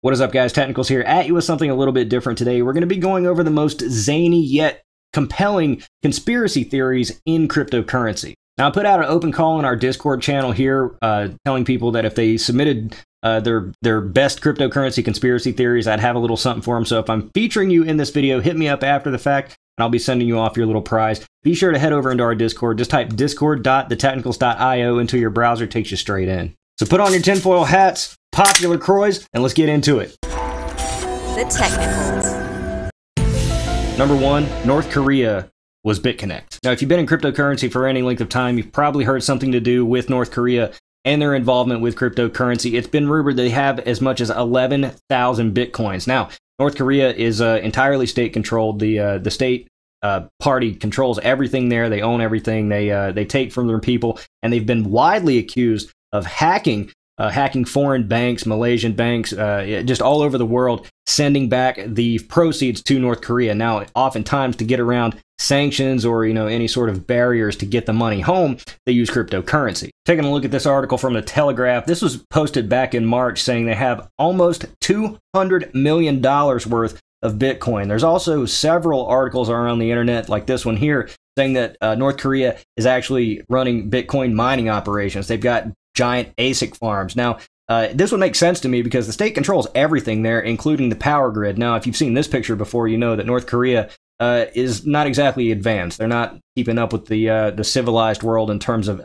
What is up, guys? Technicals here, at you with something a little bit different today. We're going to be going over the most zany yet compelling conspiracy theories in cryptocurrency. Now, I put out an open call on our Discord channel here, telling people that if they submitted their best cryptocurrency conspiracy theories, I'd have a little something for them. So if I'm featuring you in this video, hit me up after the fact, and I'll be sending you off your little prize. Be sure to head over into our Discord. Just type discord.thetechnicals.io into your browser. It takes you straight in. So put on your tinfoil hats, popular Croys, and let's get into it. The Technicals. Number one, North Korea was BitConnect. Now, if you've been in cryptocurrency for any length of time, you've probably heard something to do with North Korea and their involvement with cryptocurrency. It's been rumored they have as much as 11,000 Bitcoins. Now, North Korea is entirely state-controlled. The state party controls everything there. They own everything. They take from their people, and they've been widely accused of hacking foreign banks, Malaysian banks, just all over the world, sending back the proceeds to North Korea. Now, oftentimes to get around sanctions or any sort of barriers to get the money home, they use cryptocurrency. Taking a look at this article from the Telegraph, this was posted back in March, saying they have almost $200 million worth of Bitcoin. There's also several articles around the internet, like this one here, saying that North Korea is actually running Bitcoin mining operations. They've got giant ASIC farms. Now, this would make sense to me because the state controls everything there, including the power grid. Now, if you've seen this picture before, you know that North Korea is not exactly advanced. They're not keeping up with the civilized world in terms of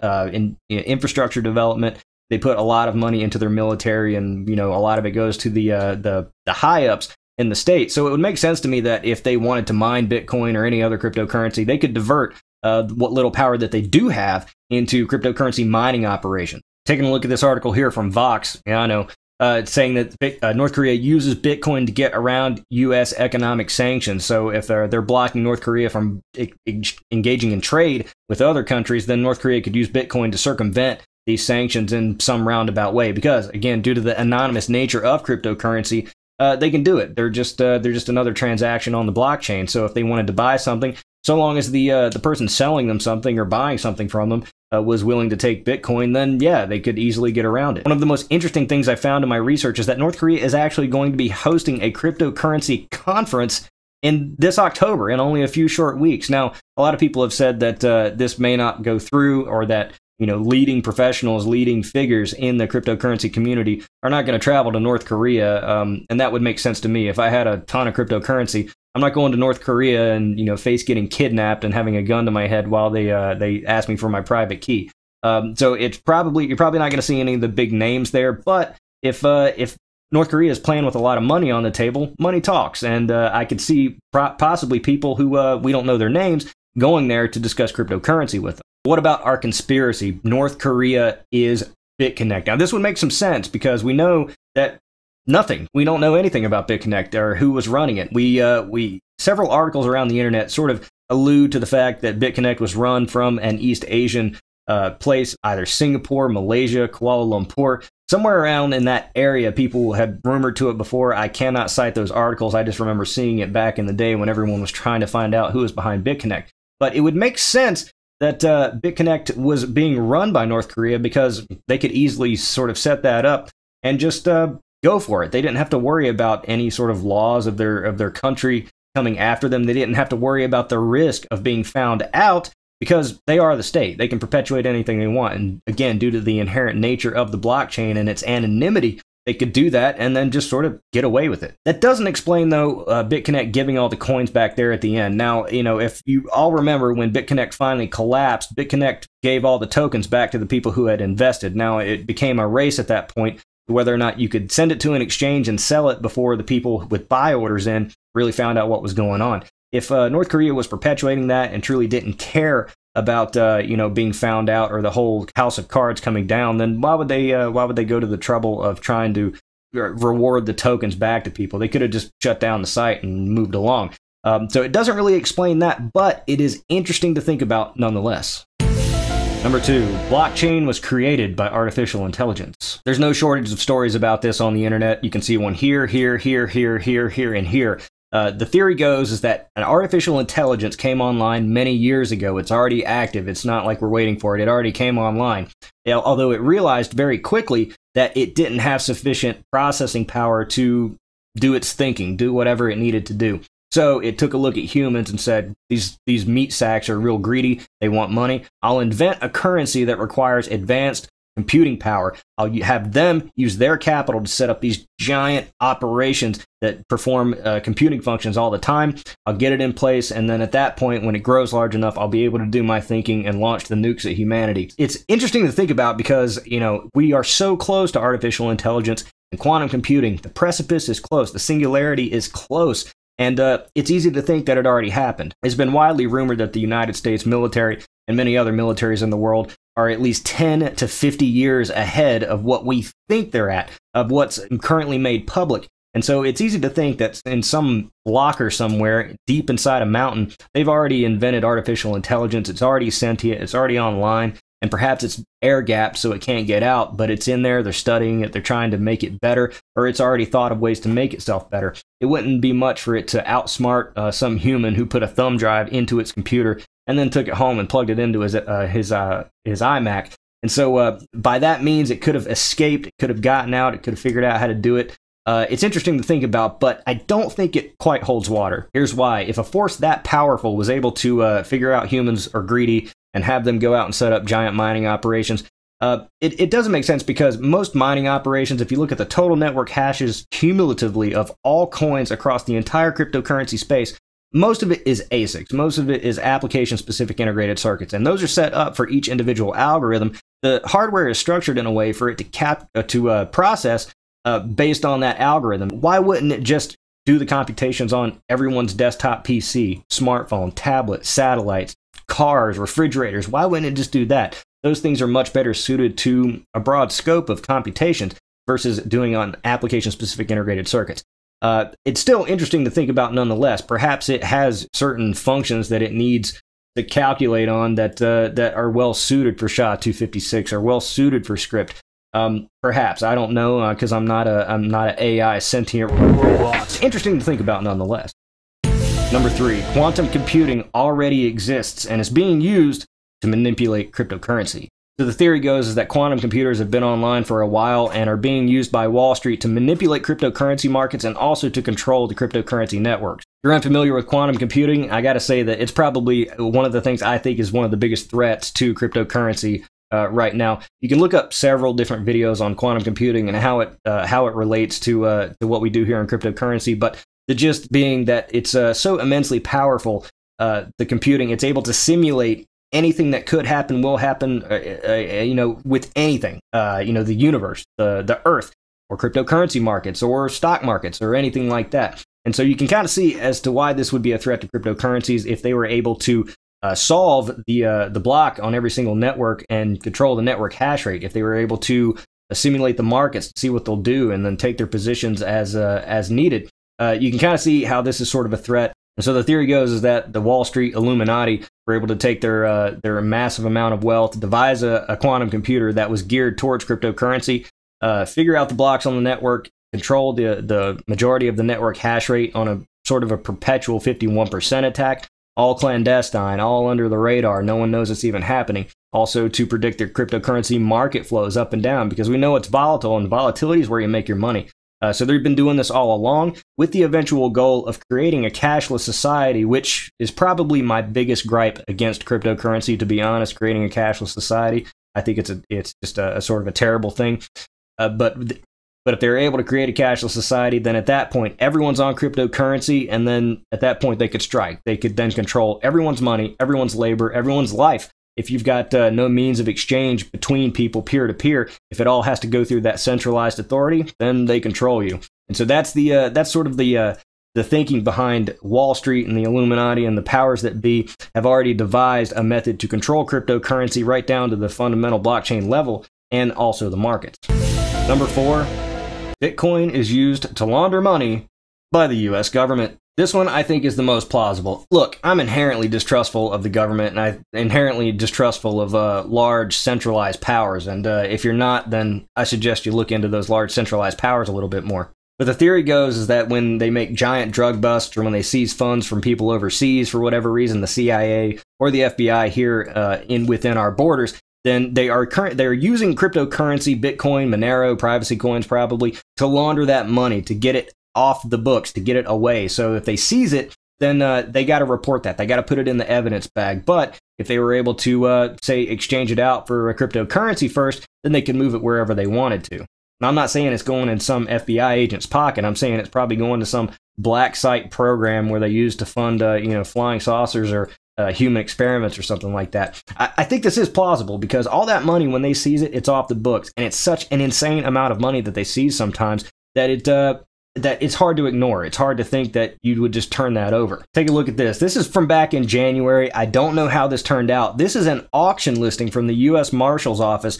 infrastructure development. They put a lot of money into their military, and a lot of it goes to the high ups in the state. So it would make sense to me that if they wanted to mine Bitcoin or any other cryptocurrency, they could divert what little power that they do have into cryptocurrency mining operations. Taking a look at this article here from Vox, I know, it's saying that North Korea uses Bitcoin to get around U.S. economic sanctions. So if they're blocking North Korea from engaging in trade with other countries, then North Korea could use Bitcoin to circumvent these sanctions in some roundabout way. Because, again, due to the anonymous nature of cryptocurrency, they can do it. They're just another transaction on the blockchain. So if they wanted to buy something, so long as the person selling them something or buying something from them was willing to take Bitcoin, then yeah, they could easily get around it. One of the most interesting things I found in my research is that North Korea is actually going to be hosting a cryptocurrency conference in this October, in only a few short weeks. Now, a lot of people have said that this may not go through, or that leading professionals, leading figures in the cryptocurrency community are not going to travel to North Korea, and that would make sense to me. If I had a ton of cryptocurrency, I'm not going to North Korea and face getting kidnapped and having a gun to my head while they ask me for my private key. So you're probably not going to see any of the big names there. But if North Korea is playing with a lot of money on the table, money talks, and I could see possibly people who we don't know their names going there to discuss cryptocurrency with them. What about our conspiracy? North Korea is BitConnect. Now, this would make some sense because we know that we don't know anything about BitConnect or who was running it. Several articles around the internet sort of allude to the fact that BitConnect was run from an East Asian place, either Singapore, Malaysia, Kuala Lumpur, somewhere around in that area. People had rumored to it before. I cannot cite those articles. I just remember seeing it back in the day when everyone was trying to find out who was behind BitConnect. But it would make sense that BitConnect was being run by North Korea because they could easily sort of set that up and just go for it. They didn't have to worry about any sort of laws of their country coming after them. They didn't have to worry about the risk of being found out because they are the state. They can perpetuate anything they want. And again, due to the inherent nature of the blockchain and its anonymity, they could do that and then just sort of get away with it. That doesn't explain, though, BitConnect giving all the coins back there at the end. Now, if you all remember when BitConnect finally collapsed, BitConnect gave all the tokens back to the people who had invested. Now, it became a race at that point whether or not you could send it to an exchange and sell it before the people with buy orders in really found out what was going on. If North Korea was perpetuating that and truly didn't care about being found out or the whole house of cards coming down, then why would they go to the trouble of trying to reward the tokens back to people? They could have just shut down the site and moved along. So it doesn't really explain that, but it is interesting to think about nonetheless. Number two, blockchain was created by artificial intelligence. There's no shortage of stories about this on the internet. You can see one here, here, here, here, here, here, and here. The theory goes is that an artificial intelligence came online many years ago. It's already active. It's not like we're waiting for it. It already came online. Although it realized very quickly that it didn't have sufficient processing power to do its thinking, do whatever it needed to do. So it took a look at humans and said, these meat sacks are real greedy, they want money. I'll invent a currency that requires advanced computing power. I'll have them use their capital to set up these giant operations that perform computing functions all the time. I'll get it in place, and then at that point, when it grows large enough, I'll be able to do my thinking and launch the nukes at humanity. It's interesting to think about because, you know, we are so close to artificial intelligence and quantum computing. The precipice is close. The singularity is close. And it's easy to think that it already happened. It's been widely rumored that the United States military and many other militaries in the world are at least 10 to 50 years ahead of what we think they're at, of what's currently made public. And so it's easy to think that in some locker somewhere deep inside a mountain, they've already invented artificial intelligence. It's already sentient. It's already online. And perhaps it's air gapped so it can't get out, but it's in there, they're studying it, they're trying to make it better, or it's already thought of ways to make itself better. It wouldn't be much for it to outsmart some human who put a thumb drive into its computer and then took it home and plugged it into his iMac. And so by that means, it could have escaped, it could have gotten out, it could have figured out how to do it. It's interesting to think about, but I don't think it quite holds water. Here's why. If a force that powerful was able to figure out humans are greedy and have them go out and set up giant mining operations, it doesn't make sense because most mining operations, if you look at the total network hashes cumulatively of all coins across the entire cryptocurrency space, most of it is ASICs. Most of it is application-specific integrated circuits, and those are set up for each individual algorithm. The hardware is structured in a way for it to process based on that algorithm. Why wouldn't it just do the computations on everyone's desktop PC, smartphone, tablet, satellites, cars, refrigerators? Why wouldn't it just do that? Those things are much better suited to a broad scope of computations versus doing on application-specific integrated circuits. It's still interesting to think about nonetheless. Perhaps it has certain functions that it needs to calculate on that are well suited for SHA-256 or well suited for script. Perhaps, I don't know, because I'm not an AI sentient robot. It's interesting to think about nonetheless. Number 3, quantum computing already exists and is being used to manipulate cryptocurrency. So the theory goes is that quantum computers have been online for a while and are being used by Wall Street to manipulate cryptocurrency markets and also to control the cryptocurrency networks. If you're unfamiliar with quantum computing, I gotta say that it's probably one of the things I think is one of the biggest threats to cryptocurrency right now. You can look up several different videos on quantum computing and how it relates to what we do here in cryptocurrency, but the gist being that it's so immensely powerful, the computing, it's able to simulate anything that could happen, will happen, with anything, the universe, the earth, or cryptocurrency markets, or stock markets, or anything like that. And so you can kind of see as to why this would be a threat to cryptocurrencies if they were able to solve the block on every single network and control the network hash rate. If they were able to simulate the markets, see what they'll do, and then take their positions as needed, you can kind of see how this is sort of a threat. And so the theory goes is that the Wall Street Illuminati were able to take their massive amount of wealth, devise a quantum computer that was geared towards cryptocurrency, figure out the blocks on the network, control the majority of the network hash rate on a sort of a perpetual 51% attack, all clandestine, all under the radar. No one knows it's even happening. Also to predict their cryptocurrency market flows up and down because we know it's volatile, and volatility is where you make your money. So they've been doing this all along with the eventual goal of creating a cashless society, which is probably my biggest gripe against cryptocurrency, to be honest. Creating a cashless society, I think it's just a sort of a terrible thing. But if they're able to create a cashless society, then at that point, everyone's on cryptocurrency, and then at that point, they could strike. They could then control everyone's money, everyone's labor, everyone's life. If you've got no means of exchange between people peer-to-peer, if it all has to go through that centralized authority, then they control you. And so that's sort of the thinking behind Wall Street and the Illuminati, and the powers that be have already devised a method to control cryptocurrency right down to the fundamental blockchain level and also the markets. Number 4, Bitcoin is used to launder money by the US government. This one I think is the most plausible. Look, I'm inherently distrustful of the government, and I'm inherently distrustful of large centralized powers. And if you're not, then I suggest you look into those large centralized powers a little bit more. But the theory goes is that when they make giant drug busts, or when they seize funds from people overseas for whatever reason, the CIA or the FBI here within our borders, then they're using cryptocurrency, Bitcoin, Monero, privacy coins probably, to launder that money, to get it off the books, to get it away. So if they seize it, then they got to report that. They got to put it in the evidence bag. But if they were able to, say, exchange it out for a cryptocurrency first, then they could move it wherever they wanted to. And I'm not saying it's going in some FBI agent's pocket. I'm saying it's probably going to some black site program where they use to fund, flying saucers or human experiments or something like that. I think this is plausible because all that money, when they seize it, it's off the books. And it's such an insane amount of money that they seize sometimes that that it's hard to ignore. It's hard to think that you would just turn that over. Take a look at this. This is from back in January. I don't know how this turned out. This is an auction listing from the U.S. Marshal's Office.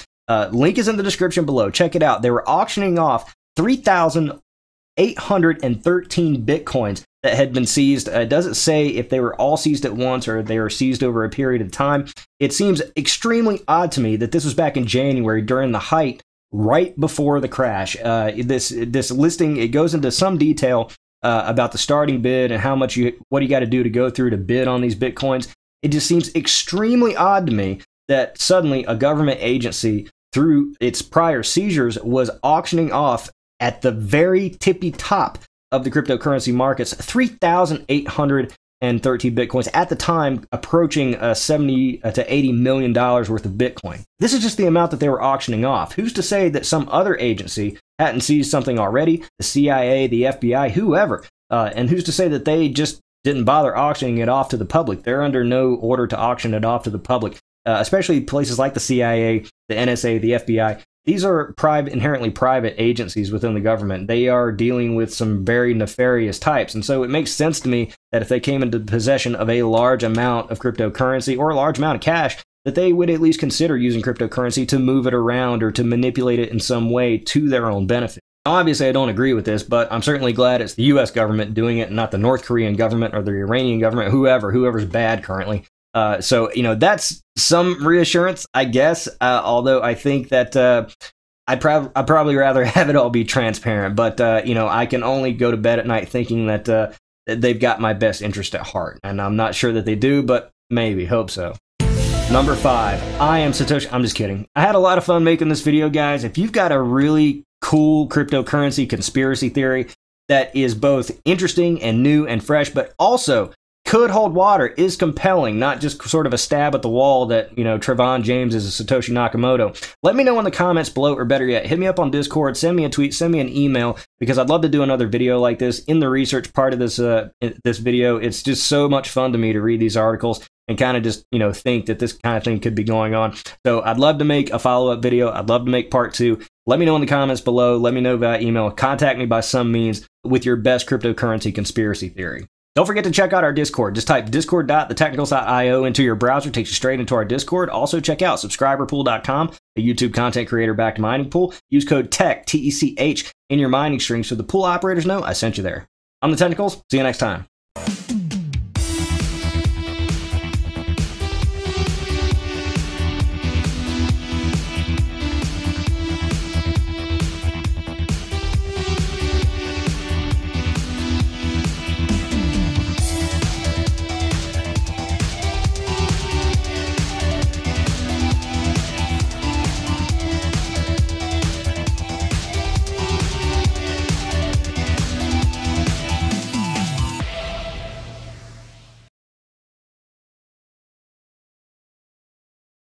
Link is in the description below. Check it out. They were auctioning off 3,813 Bitcoins that had been seized. It doesn't say if they were all seized at once or if they were seized over a period of time. It seems extremely odd to me that this was back in January during the height, right before the crash. This listing, it goes into some detail about the starting bid and what you got to do to go through to bid on these Bitcoins. It just seems extremely odd to me that suddenly a government agency, through its prior seizures, was auctioning off at the very tippy top of the cryptocurrency markets 3,813 Bitcoins, at the time approaching $70 to $80 million worth of Bitcoin. This is just the amount that they were auctioning off. Who's to say that some other agency hadn't seized something already? The CIA, the FBI, whoever. And who's to say that they just didn't bother auctioning it off to the public? They're under no order to auction it off to the public, especially places like the CIA, the NSA, the FBI. These are inherently private agencies within the government. They are dealing with some very nefarious types. And so it makes sense to me that if they came into possession of a large amount of cryptocurrency or a large amount of cash, that they would at least consider using cryptocurrency to move it around or to manipulate it in some way to their own benefit. Now, obviously, I don't agree with this, but I'm certainly glad it's the U.S. government doing it and not the North Korean government or the Iranian government, whoever's bad currently. So, that's some reassurance, I guess, although I think that I'd probably rather have it all be transparent. But, I can only go to bed at night thinking that they've got my best interest at heart. And I'm not sure that they do, but maybe, hope so. Number 5, I am Satoshi. I'm just kidding. I had a lot of fun making this video, guys. If you've got a really cool cryptocurrency conspiracy theory that is both interesting and new and fresh, but also could hold water, is compelling, not just sort of a stab at the wall that, Trevon James is a Satoshi Nakamoto, let me know in the comments below, or better yet, hit me up on Discord, send me a tweet, send me an email, because I'd love to do another video like this. In the research part of this video, it's just so much fun to me to read these articles and kind of just, think that this kind of thing could be going on. So I'd love to make a follow-up video. I'd love to make part 2. Let me know in the comments below. Let me know via email. Contact me by some means with your best cryptocurrency conspiracy theory. Don't forget to check out our Discord. Just type discord.thetechnicals.io into your browser. Takes you straight into our Discord. Also check out subscriberpool.com, a YouTube content creator-backed mining pool. Use code TECH, T-E-C-H, in your mining stream so the pool operators know I sent you there. I'm The Technicals. See you next time.